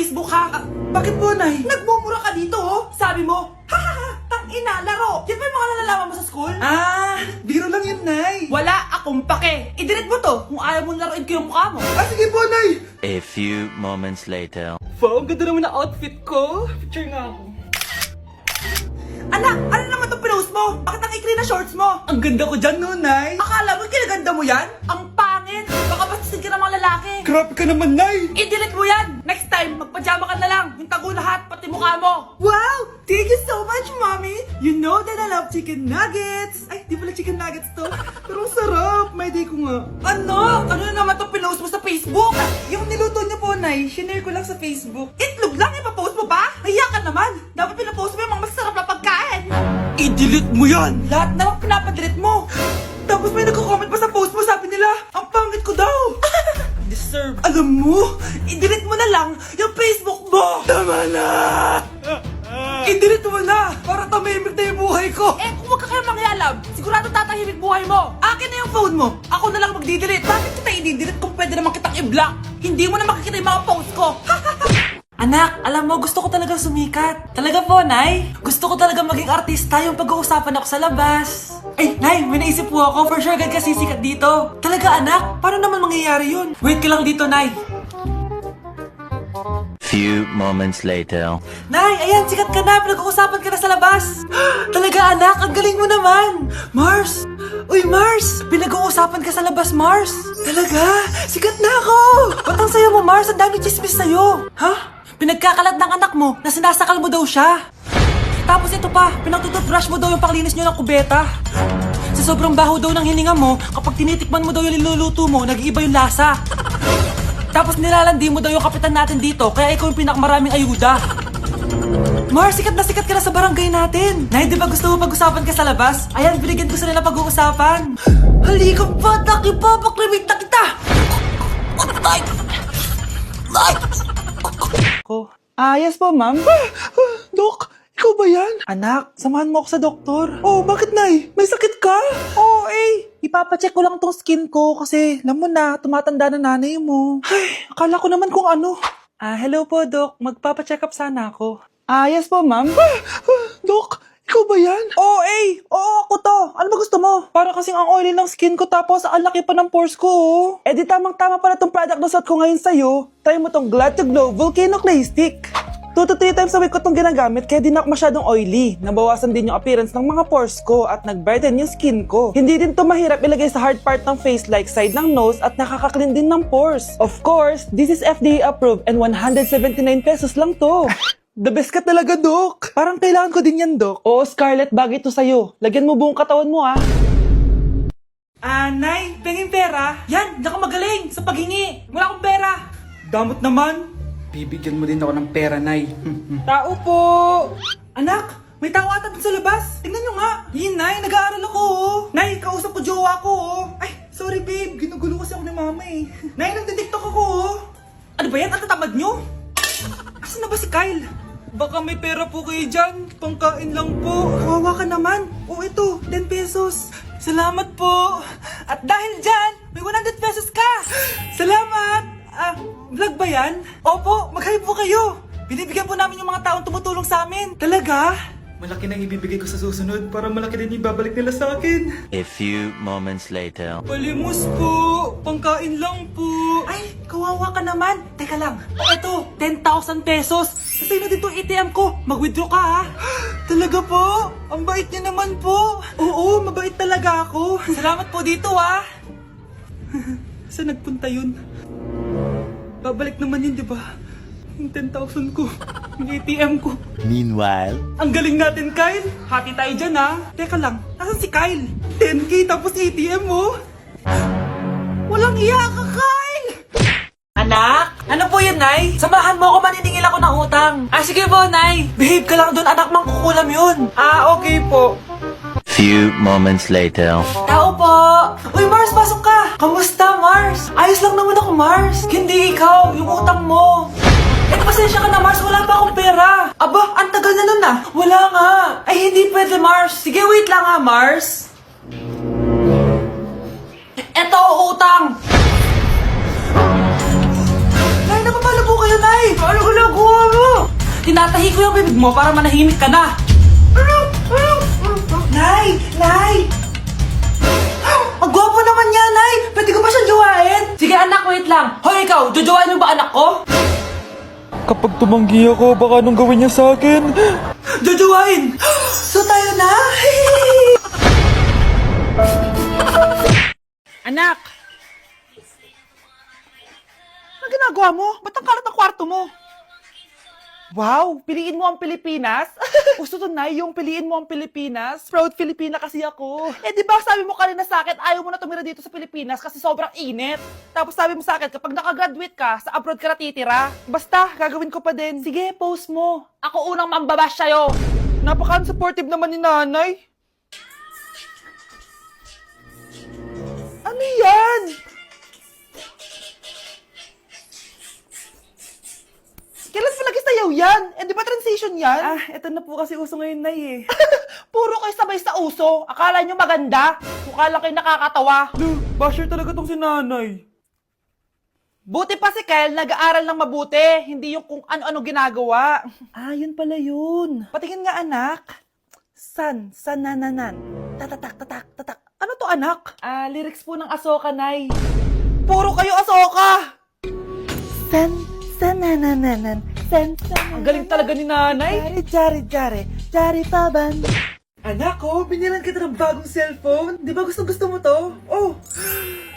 Facebook ha? Bakit po, Nay? Nagmumura ka dito oh. Sabi mo, hahaha, tangina, laro. Yan ba yung mga nalalaman mo sa school? Biro lang yun, Nay. Wala akong pake. I-delete mo to kung ayaw mo laruin ko yung mukha mo. Sige po, Nay. A few moments later. Wow, ang ganda naman na outfit ko. Picture nga ako. Anak, ano naman itong pinost mo? Bakit ang ikli na shorts mo? Ang ganda ko dyan, no, Nay? Akala mo kinaganda mo yan? Ang pangit. Baka bastasin ka ng mga lalaki. Grabe ka naman, Nay. I-delete mo yan. Next time, magpajama ka na lang. Yung tago lahat, pati mukha mo. Wow! Thank you so much, Mommy! You know that I love chicken nuggets! Ay, di pala chicken nuggets to. Pero sarap! May day ko nga. Ano? Ano na naman itong pinost mo sa Facebook? Yung niluto niyo po, Nay, shinare ko lang sa Facebook. Itlog lang ipapost mo ba? Hiya ka naman. Dapat pinapost mo yung mga masarap na pagkain. I-delete mo yan! Lahat naman pinapadelete mo. Tapos may nagko-comment pa sa post mo, sabi nila, ang pangit ko daw! Deserve. Alam mo, I-delete mo na lang yung Facebook mo. tama na! I-delete mo na! Para tamimik na yung buhay ko! Eh, kung wag ka kaya mangyalab, sigurado tatahimik buhay mo. Akin na yung phone mo. Ako na lang magdi-delete. Bakit kita i-delete kung pwede naman kitang i-block? Hindi mo na makikita yung mga post ko. Anak, alam mo, gusto ko talagang sumikat. Talaga po, Nay? Gusto ko talaga maging artista yung pag-uusapan ako sa labas. Ay, Nay, may naisip po ako. For sure, agad ka sisikat dito. Talaga, anak? Paano naman mangyayari yun? Wait ka lang dito, Nay. Few moments later. Nay, ayan, sikat ka na. Pinag-uusapan ka na sa labas. Talaga, anak? Ang galing mo naman. Mars! Uy, Mars! Pinag-uusapan ka sa labas, Mars. Talaga? Sikat na ako! Ba't ang sayo mo, Mars? Ang dami chismis sa'yo. Ha? Pinagkakalat ng anak mo na sinasakal mo daw siya. Tapos ito pa, pinagtututbrush mo daw yung panglinis nyo ng kubeta. Sa sobrang baho daw ng hininga mo, kapag tinitikman mo daw yung niluluto mo, nag-iiba yung lasa. Tapos nilalandi mo daw yung kapitan natin dito, kaya ikaw yung pinakamaraming ayuda. Mars, sikat ka na sa barangay natin. Nay, di ba gusto mo pag-usapan ka sa labas? Ayan, binigyan ko sila na pag-uusapan. Halika pa, paklimit na kita! Ko. Yes po, ma'am. Dok, ikaw ba yan? Anak, samahan mo ako sa doktor. Oh, bakit, Nay? May sakit ka? Oo, ipapacheck ko lang tong skin ko kasi, alam mo na, tumatanda na nanay mo. Ay, akala ko naman kung ano. Hello po, Dok. Magpapacheck up sana ako. Yes po, ma'am. Dok, ikaw ba yan? Oo, ako to. Ano ba gusto mo? Para kasing ang oily ng skin ko tapos ang laki pa ng pores ko, oh. Eh di tamang-tama pala tong product na suot ko ngayon sa'yo. Try mo tong Glad to Glow Volcano Clay Stick. 2 to 3 times a week ko tong ginagamit kaya di na ako masyadong oily. Nabawasan din yung appearance ng mga pores ko at nag-brighten yung skin ko. Hindi din to mahirap ilagay sa hard part ng face like side ng nose at nakaka-clean din ng pores. Of course, this is FDA approved and 179 pesos lang to. The best ka talaga, Dok. Parang kailangan ko din yan, Dok. Oo, Scarlett, bagay to sa'yo. Lagyan mo buong katawan mo, ah. Nay, pengin pera? Yan, hindi ako magaling sa paghingi. Wala akong pera. Damot naman. Bibigyan mo din ako ng pera, Nay. Tao po. Anak, may tao ata dun sa labas. Tingnan nyo nga. Yun, Nay, nag-aaral ako, oh. Nay, kausap ko jowa ko, oh. Ay, sorry, babe. Ginugulo kasi ako ni mama, eh. Nay, nagtitiktok ako, oh. Ano ba yan? Ang tatamad nyo? Asan na ba si Kyle? Baka may pera po kayo dyan. Pangkain lang po. Kawawa ka naman. O ito, 10 pesos. Salamat po. At dahil dyan, may 100 pesos ka. Salamat. Vlog ba yan? Opo, mag-hi po kayo. Binibigyan po namin yung mga taong tumutulong sa amin. Talaga? Malaki nang ibibigay ko sa susunod para malaki din ibabalik nila sa akin. A few moments later. Palimos po. Pangkain lang po. Ay, kawawa ka naman. Teka lang. O ito, 10,000 pesos. Sa'yo na din itong ATM ko. Mag-withdraw ka ha. Talaga po? Ang bait niya naman po. Oo, mabait talaga ako. Salamat po dito ha. Saan nagpunta yun? Babalik naman yun, di ba? Yung 10,000 ko. Yung ATM ko. Meanwhile. Ang galing natin, Kyle. Hati tayo dyan, ha? Teka lang, nasan si Kyle? 10K tapos ATM mo? Walang iya ka, Kyle! Anak? Ano po yun, Nay? Samahan mo ako, maniningil ako ng utang. Sige po, Nay. Behave ka lang doon, anak, mangkukulam yun. Okay po. Few moments later. Tao po! Uy, Mars, pasok ka! Kamusta, Mars? Ayos lang naman ako, Mars. Hindi ikaw, yung utang mo. Eh, pasensya ka na, Mars. Wala pa akong pera. Aba, ang tagal na nun ah. Wala nga. Ay, hindi pwede, Mars. Sige, wait lang ha, Mars. Eto, utang. Nay, napapalo po kayo, Nay. Ano ko Tinatahi ko yung bibig mo para manahimik ka na. Nay! Nay! Ang gwapo naman niya, Nay! Pwede ko ba siyang jowain? Sige anak, wait lang. Hoy ikaw, jojowain mo ba anak ko? Kapag tumanggi ako, baka anong gawin niya sa akin? Jojowain! So tayo na? Anak! Ano ginagawa mo? Ba't ang kalat ng kwarto mo? Wow! Piliin mo ang Pilipinas? Gusto to, Nay, yung piliin mo ang Pilipinas? Proud Filipina kasi ako. Eh, di ba sabi mo kanina sa akin, ayaw mo na tumira dito sa Pilipinas kasi sobrang init. Tapos sabi mo sa akin, kapag nakagraduate ka, sa abroad ka na titira. Basta, gagawin ko pa din. Sige, post mo. Ako unang mambabash sa'yo. Napaka-supportive naman ni nanay. Ano yan? Kailan pa lagi sayaw yan? Eh, di ba transition yan? Ah, eto na po kasi uso ngayon, Nay, eh. Puro kayo sabay sa uso. Akala nyo maganda. Mukha lang kayo nakakatawa. Basher talaga tong si nanay. Buti pa si Kyle, nag-aaral ng mabuti. Hindi yung kung ano-ano ginagawa. Ah, yun pala yun. Patingin nga, anak. Sanananan. Tatatak, tatak, tatak. Ano to, anak? Ah, lyrics po ng Asoka, Nay. Puro kayo Asoka! Sanananan. Ang galing talaga ni nanay. Jari paban. Anak ko, binilan kita ng bagong cellphone. Di ba gusto mo to? Oh,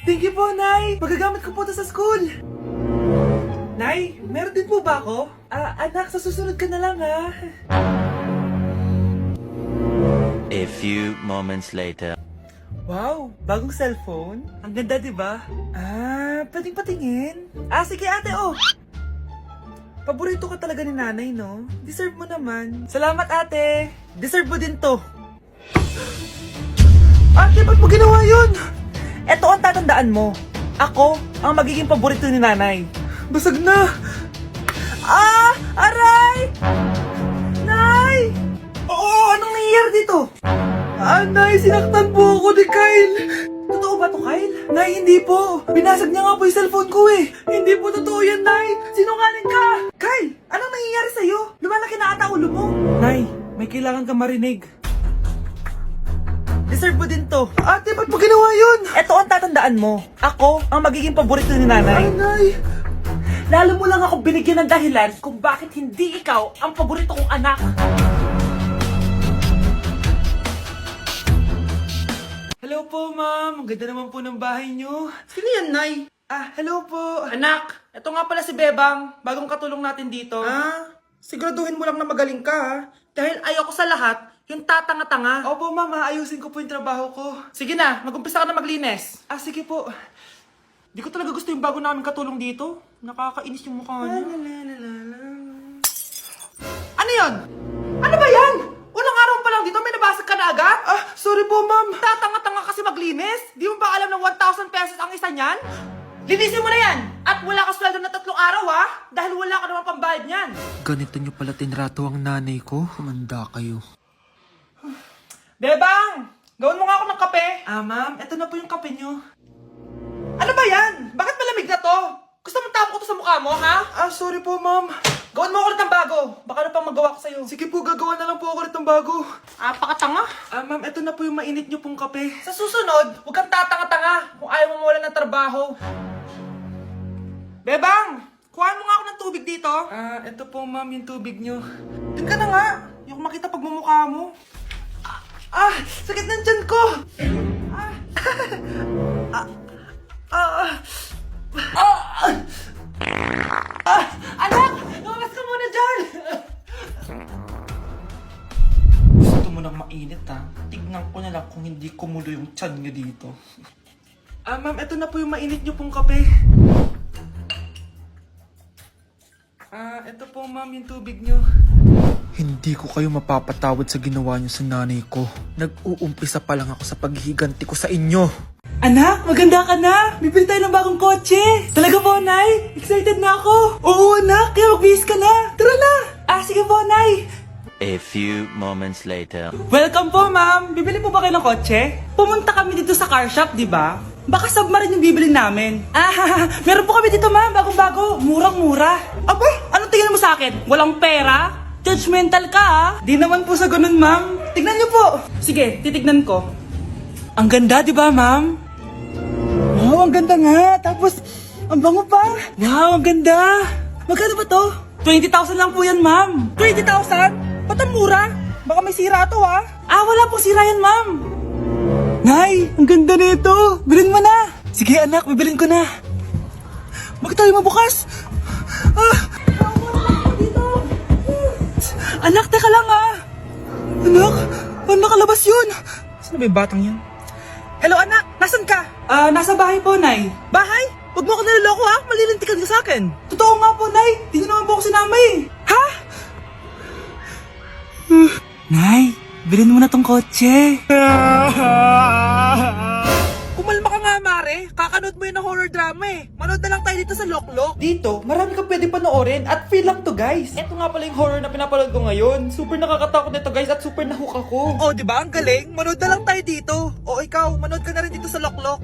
thank you po, Nay. Magagamit ko po to sa school. Nay, meron din po ba ako? Anak, sa susunod ka na lang, ha? A few moments later. Wow, bagong cellphone? Ang ganda, di ba? Pwedeng patingin? Sige ate, oh. Paborito ka talaga ni nanay, no? Deserve mo naman. Salamat, ate. Deserve mo din to. Ate, ba't mo ginawa yun? Eto ang tatandaan mo. Ako ang magiging paborito ni nanay. Basag na. Aray! Nay! Oo, anong nangyayari dito? Nay, sinaktan po ako ni Kyle. Totoo ba to, Kyle? Nay, hindi po. Binasag niya nga po yung cellphone ko eh. Hindi po totoo yan, Nay. Sinungaling ka. Kyle, anong nangyayari sa'yo? Lumalaki na ata ulo mo. Nay, may kailangan kang marinig. Deserve mo din to. Ate, ba't mo ginawa yun? Eto ang tatandaan mo. Ako ang magiging paborito ni nanay. Nay. Lalo mo lang ako binigyan ng dahilan kung bakit hindi ikaw ang paborito kong anak. Hello po, ma'am. Ang ganda naman po ng bahay niyo. Sino yan, Nay? Hello po. Anak, ito nga pala si Bebang. Bagong katulong natin dito. Siguraduhin mo lang na magaling ka, ha? Dahil ayoko sa lahat, yung tatanga-tanga. Opo, ma'am. Ayusin ko po yung trabaho ko. Sige na, mag-umpisa ka na maglinis. Sige po. Di ko talaga gusto yung bago namin katulong dito. Nakakainis yung mukha niya. Ano yun? Ano ba yan? Unang araw pa lang dito, may nabasag ka na agad? Sorry po, ma'am. Tatanga-tanga kasi maglinis? Di mo ba alam ng 1,000 pesos ang isa niyan? Linisin mo na yan! At wala ka sweldo na 3 araw, ha? Dahil wala ka naman pambayad niyan. Ganito nyo pala tinrato ang nanay ko. Kumanda kayo. Bebang! Gawin mo nga ako ng kape. Ma'am, eto na po yung kape nyo. Ano ba yan? Bakit malamig na to? Gusto mong tapo ko to sa mukha mo, ha? Sorry po, ma'am. Gawin mo ako ulit ng bago. Baka ano pang magawa ko sa'yo. Sige po, gagawa na lang po ako ulit ng bago. Pakatanga. Ma'am, eto na po yung mainit nyo pong kape. Sa susunod, huwag kang tatanga-tanga kung ayaw mo mawala ng trabaho. Bebang! Kuhaan mo nga ako ng tubig dito. Eto po, ma'am, yung tubig nyo. Doon ka na nga. Yung makita pagmumukha mo. Sakit ng tiyan ko! Anak! Lumabas ka muna dyan! Gusto mo nang mainit, ha? Tignan ko na lang kung hindi kumulo yung tiyan nyo dito. Ma'am, eto na po yung mainit nyo pong kape. Eto po, ma'am, yung tubig nyo. Hindi ko kayo mapapatawad sa ginawa nyo sa nanay ko. Nag-uumpisa pa lang ako sa paghihiganti ko sa inyo. Anak, maganda ka na! Bibili tayo ng bagong kotse! Talaga po, Nay? Excited na ako! Oo, anak! Kaya magbihis ka na! Tara na! Sige po, Nay! A few moments later. Welcome po, ma'am! Bibili po ba kayo ng kotse? Pumunta kami dito sa car shop, di ba? Baka submarine yung bibili namin. Meron po kami dito, ma'am! Bagong-bago! Murang-mura! Aba! Anong tingin mo sa akin? Walang pera? Judgmental ka ah. Di naman po sa ganun, ma'am. Tignan niyo po. Sige, titignan ko. Ang ganda, di ba, ma'am? Wow, ang ganda nga. Tapos, ang bango pa. Wow, ang ganda. Magkano ba to? 20,000 lang po yan, ma'am. 20,000? Ba't ang mura? Baka may sira to, ah. Wala pong sira yan, ma'am. Nay, ang ganda nito. Bilhin mo na. Sige, anak, bibilin ko na. Bakit tayo mabukas? Anak, teka lang ah. Anak, paano nakalabas yun? Saan ba yung batang yun? Hello anak, nasan ka? Nasa bahay po, Nay. Bahay? Huwag mo ako naloloko ha, malilintikan ka sa akin. Totoo nga po, Nay. Di niyo naman po ako sinama eh. Ha? Nay, bilhin mo na tong kotse. Kumalma ka nga, Mare. Kakanood mo yun ng horror drama eh. Manood na lang tayo dito sa Loklok. Dito, marami kang pwede panoorin at free lang to, guys. Ito nga pala yung horror na pinapanood ko ngayon. Super nakakatakot nito, guys, at super nahook ako. Oh, di ba? Ang galing. Manood na lang tayo dito. O ikaw, manood ka na rin dito sa Loklok.